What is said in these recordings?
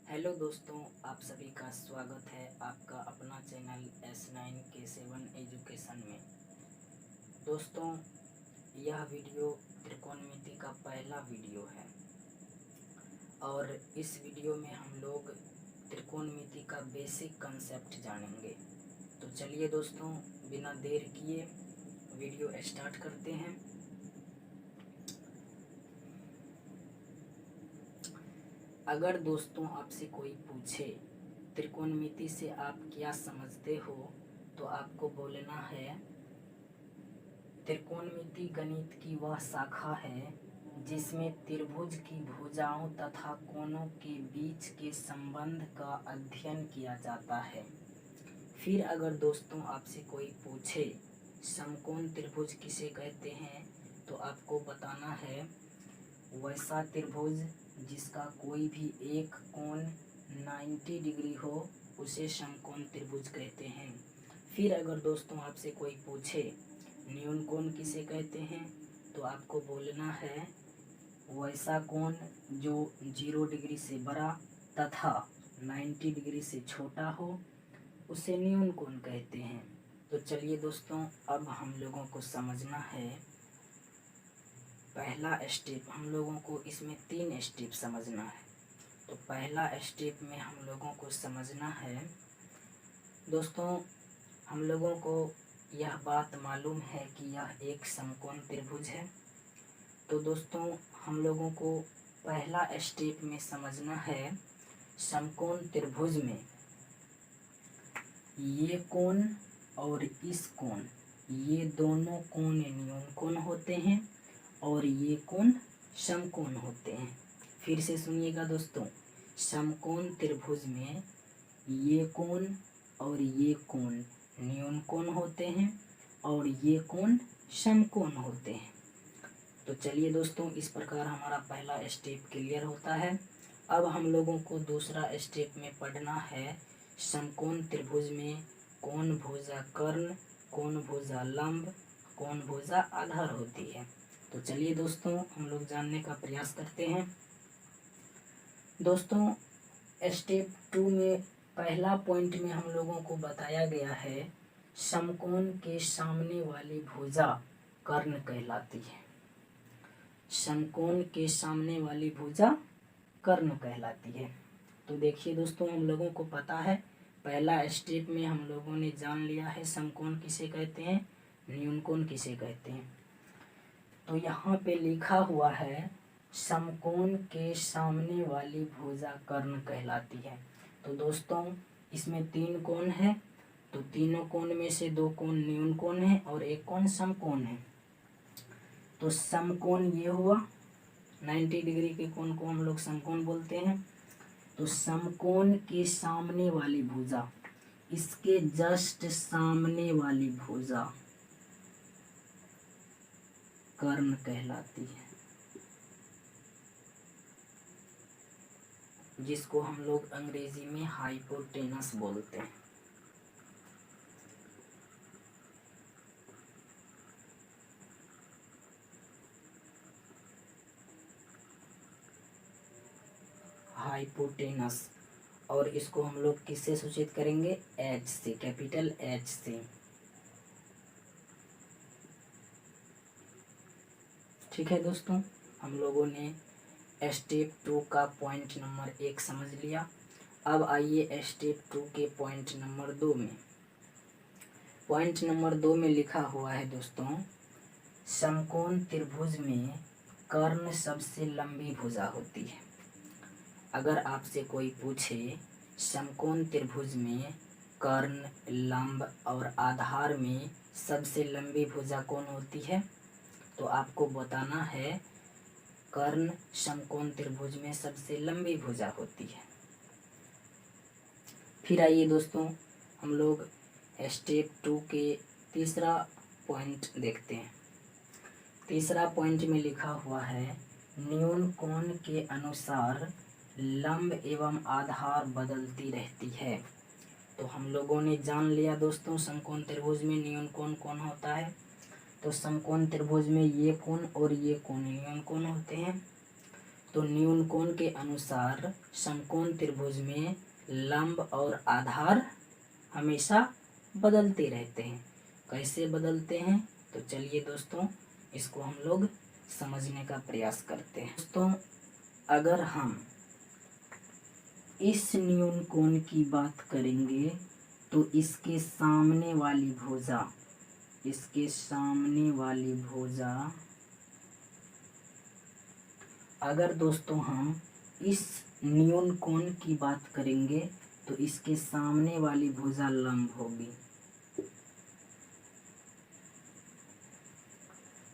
Hello दोस्तों, आप सभी का स्वागत है आपका अपना चैनल S9K7 एजुकेशन में। दोस्तों, यह वीडियो त्रिकोणमिति का पहला वीडियो है और इस वीडियो में हम लोग त्रिकोणमिति का बेसिक कंसेप्ट जानेंगे। तो चलिए दोस्तों, बिना देर किए वीडियो स्टार्ट करते हैं। अगर दोस्तों आपसे कोई पूछे त्रिकोणमिति से आप क्या समझते हो, तो आपको बोलना है त्रिकोणमिति गणित की वह शाखा है जिसमें त्रिभुज की भुजाओं तथा कोणों के बीच के संबंध का अध्ययन किया जाता है। फिर अगर दोस्तों आपसे कोई पूछे समकोण त्रिभुज किसे कहते हैं, तो आपको बताना है वैसा त्रिभुज जिसका कोई भी एक कोण 90 डिग्री हो उसे समकोण त्रिभुज कहते हैं। फिर अगर दोस्तों आपसे कोई पूछे न्यून कोण किसे कहते हैं, तो आपको बोलना है वैसा कोण जो 0 डिग्री से बड़ा तथा 90 डिग्री से छोटा हो उसे न्यून कोण कहते हैं। तो चलिए दोस्तों, अब हम लोगों को समझना है पहला स्टेप। हम लोगों को इसमें 3 स्टेप समझना है। तो पहला स्टेप में हम लोगों को समझना है दोस्तों, हम लोगों को यह बात मालूम है कि यह एक समकोण त्रिभुज है। तो दोस्तों हम लोगों को पहला स्टेप में समझना है समकोण त्रिभुज में ये कोण और इस कोण, ये दोनों कोण न्यून कोण होते हैं और ये कोण समकोण होते हैं। फिर से सुनिएगा दोस्तों, समकोण त्रिभुज में ये कोण और ये कोण न्यून कोण होते हैं और ये कोण समकोण होते हैं। तो चलिए दोस्तों, इस प्रकार हमारा पहला स्टेप क्लियर होता है। अब हम लोगों को दूसरा स्टेप में पढ़ना है समकोण त्रिभुज में कोण भुजा कर्ण, कोण भुजा लंब, कोण भुजा आधार होती है। तो चलिए दोस्तों, हम लोग जानने का प्रयास करते हैं। दोस्तों, स्टेप 2 में पहला पॉइंट में हम लोगों को बताया गया है समकोण के सामने वाली भुजा कर्ण कहलाती है। समकोण के सामने वाली भुजा कर्ण कहलाती है। तो देखिए दोस्तों, हम लोगों को पता है पहला स्टेप में हम लोगों ने जान लिया है समकोण किसे कहते हैं, न्यून कोण किसे कहते हैं। तो यहाँ पे लिखा हुआ है समकोण के सामने वाली भुजा कर्ण कहलाती है। तो दोस्तों इसमें 3 कोण है, तो तीनों कोण में से 2 कोण न्यून कोण है और 1 कोण समकोण है। तो समकोण ये हुआ, 90 डिग्री के कोण को हम लोग समकोण बोलते हैं। तो समकोण के सामने वाली भुजा, इसके जस्ट सामने वाली भुजा कर्ण कहलाती है, जिसको हम लोग अंग्रेजी में हाइपोटेनस बोलते हैं। हाइपोटेनस। और इसको हम लोग किससे सूचित करेंगे, H से, कैपिटल H से। ठीक है दोस्तों, हम लोगों ने स्टेप 2 का पॉइंट नंबर 1 समझ लिया। अब आइए स्टेप 2 के पॉइंट नंबर 2 में। पॉइंट नंबर 2 में लिखा हुआ है दोस्तों, समकोण त्रिभुज में कर्ण सबसे लंबी भुजा होती है। अगर आपसे कोई पूछे समकोण त्रिभुज में कर्ण, लंब और आधार में सबसे लंबी भुजा कौन होती है, तो आपको बताना है कर्ण समकोण त्रिभुज में सबसे लंबी भुजा होती है। फिर आइए दोस्तों, हम लोग स्टेप 2 के तीसरा पॉइंट देखते हैं। तीसरा पॉइंट में लिखा हुआ है न्यून कोण के अनुसार लंब एवं आधार बदलती रहती है। तो हम लोगों ने जान लिया दोस्तों समकोण त्रिभुज में न्यून कोण कौन होता है। तो समकोण त्रिभुज में ये कोण और ये कोण न्यून कोण होते हैं। तो न्यून कोण के अनुसार समकोण त्रिभुज में लंब और आधार हमेशा बदलते रहते हैं। कैसे बदलते हैं, तो चलिए दोस्तों इसको हम लोग समझने का प्रयास करते हैं। दोस्तों अगर हम इस न्यून कोण की बात करेंगे तो इसके सामने वाली भुजा अगर दोस्तों हम इस न्यून कोण की बात करेंगे तो इसके सामने वाली भुजा लंब होगी,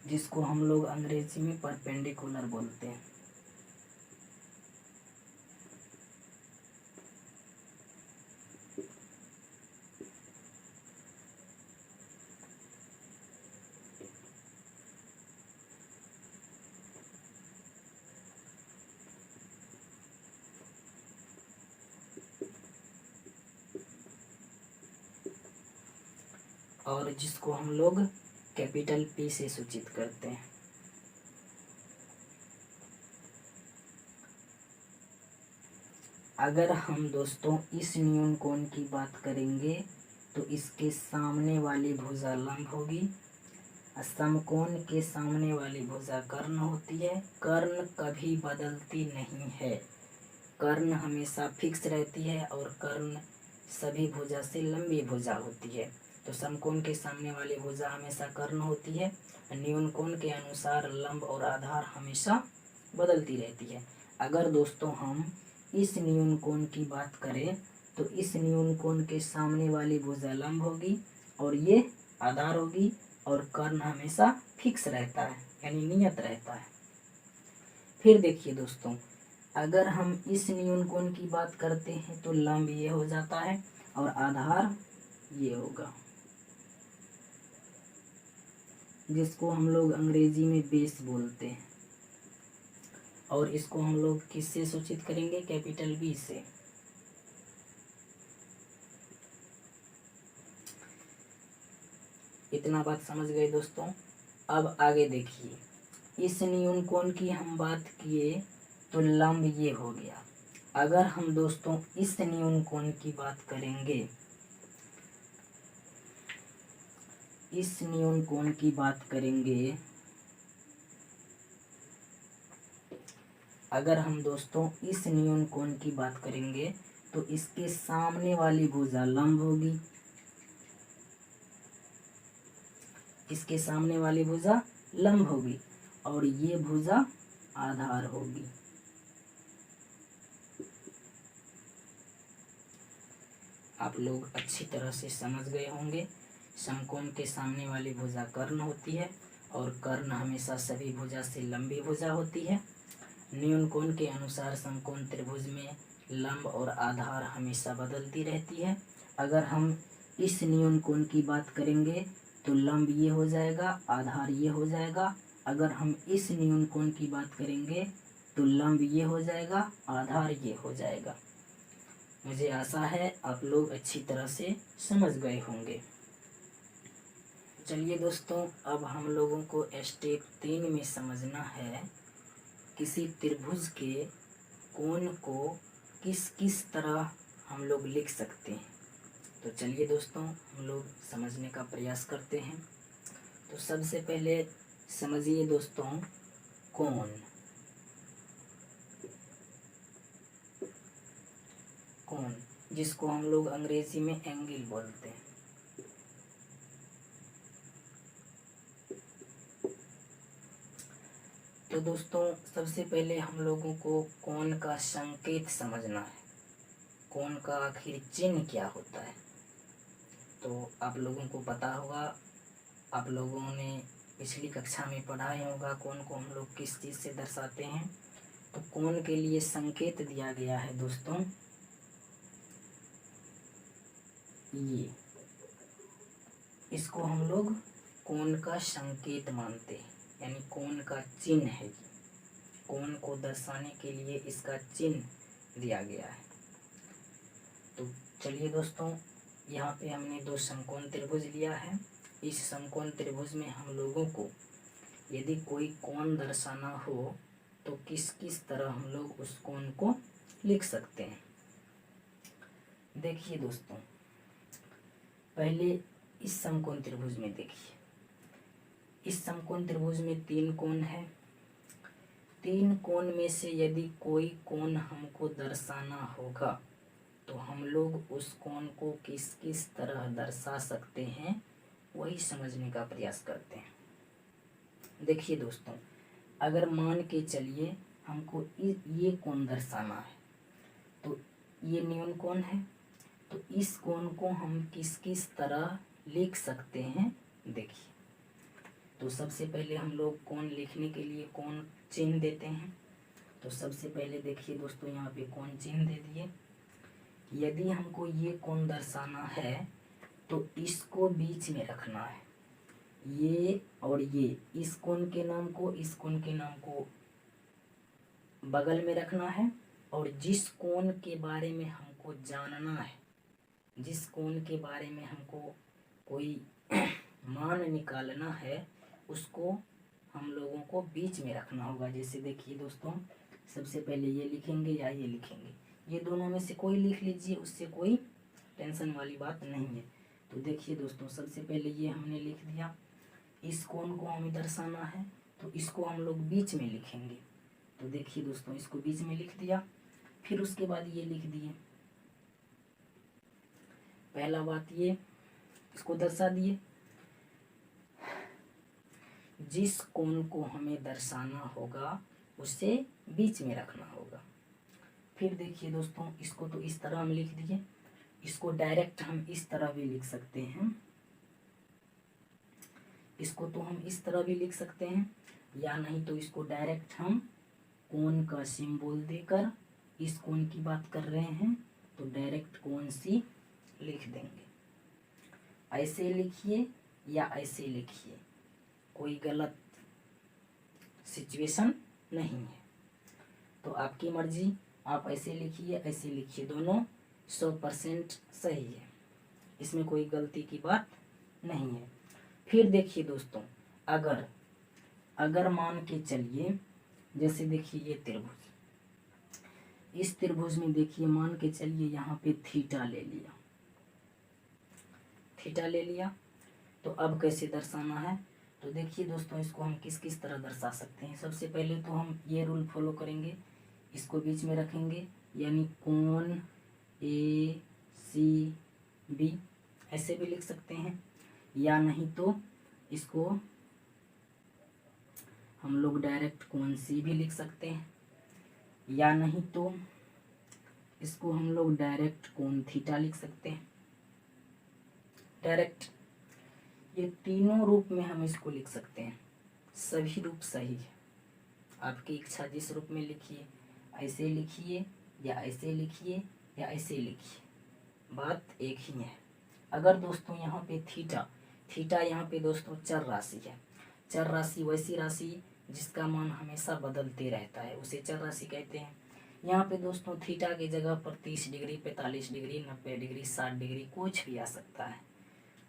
जिसको हम लोग अंग्रेजी में परपेंडिकुलर बोलते हैं। और जिसको हम लोग कैपिटल पी से सूचित करते हैं। अगर हम दोस्तों इस न्यून कोण की बात करेंगे तो इसके सामने वाली भुजा लंब होगी, समकोण के सामने वाली भुजा कर्ण होती है। कर्ण कभी बदलती नहीं है, कर्ण हमेशा फिक्स रहती है और कर्ण सभी भुजा से लंबी भुजा होती है। तो समकोण के सामने वाली भुजा हमेशा कर्ण होती है। न्यून कोण के अनुसार लंब और आधार हमेशा बदलती रहती है। अगर दोस्तों हम इस न्यून कोण की बात करें तो इस न्यून कोण के सामने वाली भुजा लंब होगी और ये आधार होगी और कर्ण हमेशा फिक्स रहता है यानी नियत रहता है। फिर देखिए दोस्तों अगर हम इस न्यून कोण की बात करते हैं तो लंब ये हो जाता है और आधार ये होगा, जिसको हम लोग अंग्रेजी में बेस बोलते हैं। और इसको हम लोग किससे सूचित करेंगे, कैपिटल बी से। इतना बात समझ गए दोस्तों। अब आगे देखिए, इस न्यून कोण की हम बात किए तो लंब ये हो गया। अगर हम दोस्तों इस न्यून कोण की बात करेंगे, इस न्यून कोण की बात करेंगे, अगर हम दोस्तों इस न्यून कोण की बात करेंगे तो इसके सामने वाली भुजा लंब होगी, इसके सामने वाली भुजा लंब होगी और ये भुजा आधार होगी। आप लोग अच्छी तरह से समझ गए होंगे। समकोण के सामने वाली भुजा कर्ण होती है और कर्ण हमेशा सभी भुजा से लंबी भुजा होती है। न्यून कोण के अनुसार समकोण त्रिभुज में लंब और आधार हमेशा बदलती रहती है। अगर हम इस न्यून कोण की बात करेंगे तो लंब ये हो जाएगा, आधार ये हो जाएगा। अगर हम इस न्यून कोण की बात करेंगे तो लंब ये हो जाएगा, आधार ये हो जाएगा। मुझे आशा है आप लोग अच्छी तरह से समझ गए होंगे। चलिए दोस्तों अब हम लोगों को स्टेप 3 में समझना है किसी त्रिभुज के कोण को किस किस तरह हम लोग लिख सकते हैं। तो चलिए दोस्तों हम लोग समझने का प्रयास करते हैं। तो सबसे पहले समझिए दोस्तों कोण। कोण जिसको हम लोग अंग्रेजी में एंगल बोलते हैं। तो दोस्तों सबसे पहले हम लोगों को कोण का संकेत समझना है, कोण का आखिर चिन्ह क्या होता है। तो आप लोगों को पता होगा, आप लोगों ने पिछली कक्षा में पढ़ा ही होगा कोण को हम लोग किस चीज़ से दर्शाते हैं। तो कोण के लिए संकेत दिया गया है दोस्तों ये, इसको हम लोग कोण का संकेत मानते हैं यानी कोण का चिन्ह है। कोण को दर्शाने के लिए इसका चिन्ह दिया गया है। तो चलिए दोस्तों यहाँ पे हमने दो समकोण त्रिभुज लिया है। इस समकोण त्रिभुज में हम लोगों को यदि कोई कोण दर्शाना हो तो किस किस तरह हम लोग उस कोण को लिख सकते हैं। देखिए दोस्तों, पहले इस समकोण त्रिभुज में देखिए, इस समकोण त्रिभुज में 3 कोण है। 3 कोण में से यदि कोई कोण हमको दर्शाना होगा तो हम लोग उस कोण को किस किस तरह दर्शा सकते हैं, वही समझने का प्रयास करते हैं। देखिए दोस्तों, अगर मान के चलिए हमको ये कोण दर्शाना है, तो ये न्यून कोण है, तो इस कोण को हम किस किस तरह लिख सकते हैं। देखिए, तो सबसे पहले हम लोग कोण लिखने के लिए कोण चिन्ह देते हैं। तो सबसे पहले देखिए दोस्तों, यहाँ पे कोण चिन्ह दे दिए। यदि हमको ये कोण दर्शाना है तो इसको बीच में रखना है, ये और ये, इस कोण के नाम को, इस कोण के नाम को बगल में रखना है। और जिस कोण के बारे में हमको जानना है, जिस कोण के बारे में हमको कोई मान निकालना है, उसको हम लोगों को बीच में रखना होगा। जैसे देखिए दोस्तों, सबसे पहले ये लिखेंगे या ये लिखेंगे, ये दोनों में से कोई लिख लीजिए, उससे कोई टेंशन वाली बात नहीं है। तो देखिए दोस्तों, सबसे पहले ये हमने लिख दिया। इस कोण को हमें दर्शाना है तो इसको हम लोग बीच में लिखेंगे। तो देखिए दोस्तों, इसको बीच में लिख दिया। फिर उसके बाद ये लिख दिए, पहला बात ये, इसको दर्शा दिए। जिस कोण को हमें दर्शाना होगा उसे बीच में रखना होगा। फिर देखिए दोस्तों, इसको तो इस तरह हम लिख दिए, इसको डायरेक्ट हम इस तरह भी लिख सकते हैं, इसको तो हम इस तरह भी लिख सकते हैं, या नहीं तो इसको डायरेक्ट हम कोण का सिंबल देकर, इस कोण की बात कर रहे हैं तो डायरेक्ट कोण सी लिख देंगे। ऐसे लिखिए या ऐसे लिखिए, कोई गलत सिचुएशन नहीं है। तो आपकी मर्जी, आप ऐसे लिखिए ऐसे लिखिए, दोनों 100% सही है, इसमें कोई गलती की बात नहीं है। फिर देखिए दोस्तों, अगर मान के चलिए, जैसे देखिए ये त्रिभुज, इस त्रिभुज में देखिए मान के चलिए यहाँ पे थीटा ले लिया, थीटा ले लिया, तो अब कैसे दर्शाना है। तो देखिए दोस्तों, इसको हम किस किस तरह दर्शा सकते हैं। सबसे पहले तो हम ये रूल फॉलो करेंगे, इसको बीच में रखेंगे, यानी कोण ACB ऐसे भी लिख सकते हैं, या नहीं तो इसको हम लोग डायरेक्ट कोण C भी लिख सकते हैं, या नहीं तो इसको हम लोग डायरेक्ट कोण थीटा लिख सकते हैं। डायरेक्ट ये तीनों रूप में हम इसको लिख सकते हैं, सभी रूप सही है। आपकी इच्छा जिस रूप में लिखिए, ऐसे लिखिए या ऐसे लिखिए या ऐसे लिखिए, बात एक ही है। अगर दोस्तों यहाँ पे थीटा यहाँ पे दोस्तों चर राशि है। चर राशि वैसी राशि जिसका मान हमेशा बदलते रहता है, उसे चर राशि कहते हैं। यहाँ पे दोस्तों थीटा की जगह पर 30 डिग्री, 45 डिग्री, 90 डिग्री, 60 डिग्री कुछ भी आ सकता है।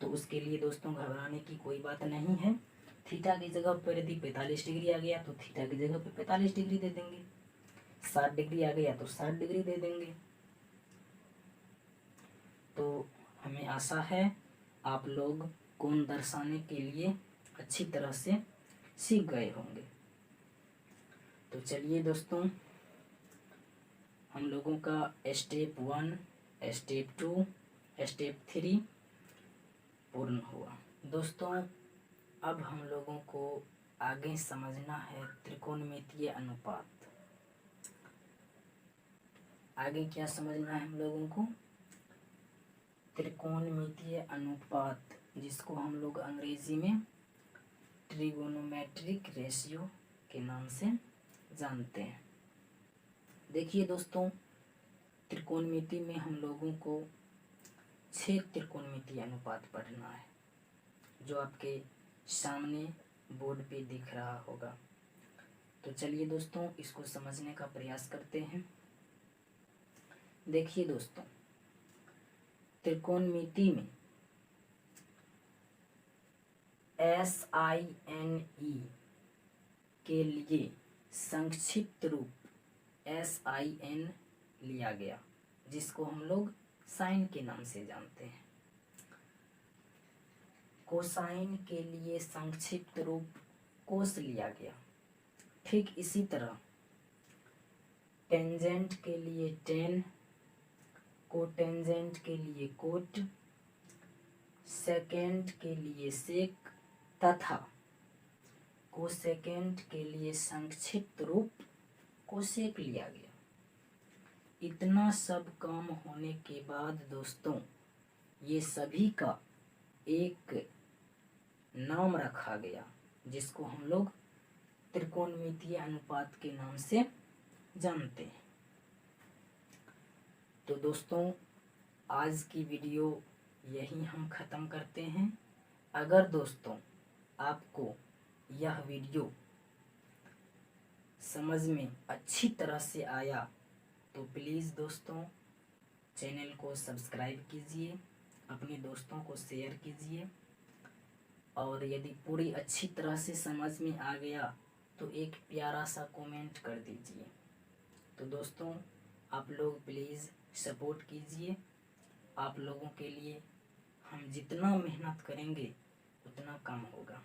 तो उसके लिए दोस्तों घबराने की कोई बात नहीं है। थीटा की जगह पर यदि 45 डिग्री आ गया तो थीटा की जगह पर 45 डिग्री दे देंगे, 60 डिग्री आ गया तो 60 डिग्री दे देंगे। तो हमें आशा है आप लोग कोण दर्शाने के लिए अच्छी तरह से सीख गए होंगे। तो चलिए दोस्तों, हम लोगों का स्टेप 1, स्टेप 2, स्टेप 3 पूर्ण हुआ। दोस्तों, अब हम लोगों को आगे समझना है त्रिकोणमितीय अनुपात। आगे क्या समझना है हम लोगों को? त्रिकोणमितीय अनुपात, जिसको हम लोग अंग्रेजी में ट्रिगोनोमेट्रिक रेशियो के नाम से जानते हैं। देखिए दोस्तों, त्रिकोणमिति में हम लोगों को 6 त्रिकोणमितीय अनुपात पढ़ना है, जो आपके सामने बोर्ड पे दिख रहा होगा। तो चलिए दोस्तों, इसको समझने का प्रयास करते हैं। देखिए दोस्तों, त्रिकोणमिति में SINE के लिए संक्षिप्त रूप SIN लिया गया, जिसको हम लोग साइन के नाम से जानते हैं। कोसाइन के लिए संक्षिप्त रूप कोस लिया गया। ठीक इसी तरह टेंजेंट के लिए टेन, कोटेंजेंट के लिए कोट, सेकेंड के लिए सेक तथा कोसेकेंट के लिए संक्षिप्त रूप कोसेक लिया गया। इतना सब काम होने के बाद दोस्तों ये सभी का एक नाम रखा गया, जिसको हम लोग त्रिकोणमितीय अनुपात के नाम से जानते हैं। तो दोस्तों आज की वीडियो यहीं हम ख़त्म करते हैं। अगर दोस्तों आपको यह वीडियो समझ में अच्छी तरह से आया तो प्लीज़ दोस्तों चैनल को सब्सक्राइब कीजिए, अपने दोस्तों को शेयर कीजिए, और यदि पूरी अच्छी तरह से समझ में आ गया तो एक प्यारा सा कमेंट कर दीजिए। तो दोस्तों आप लोग प्लीज़ सपोर्ट कीजिए। आप लोगों के लिए हम जितना मेहनत करेंगे उतना कम होगा।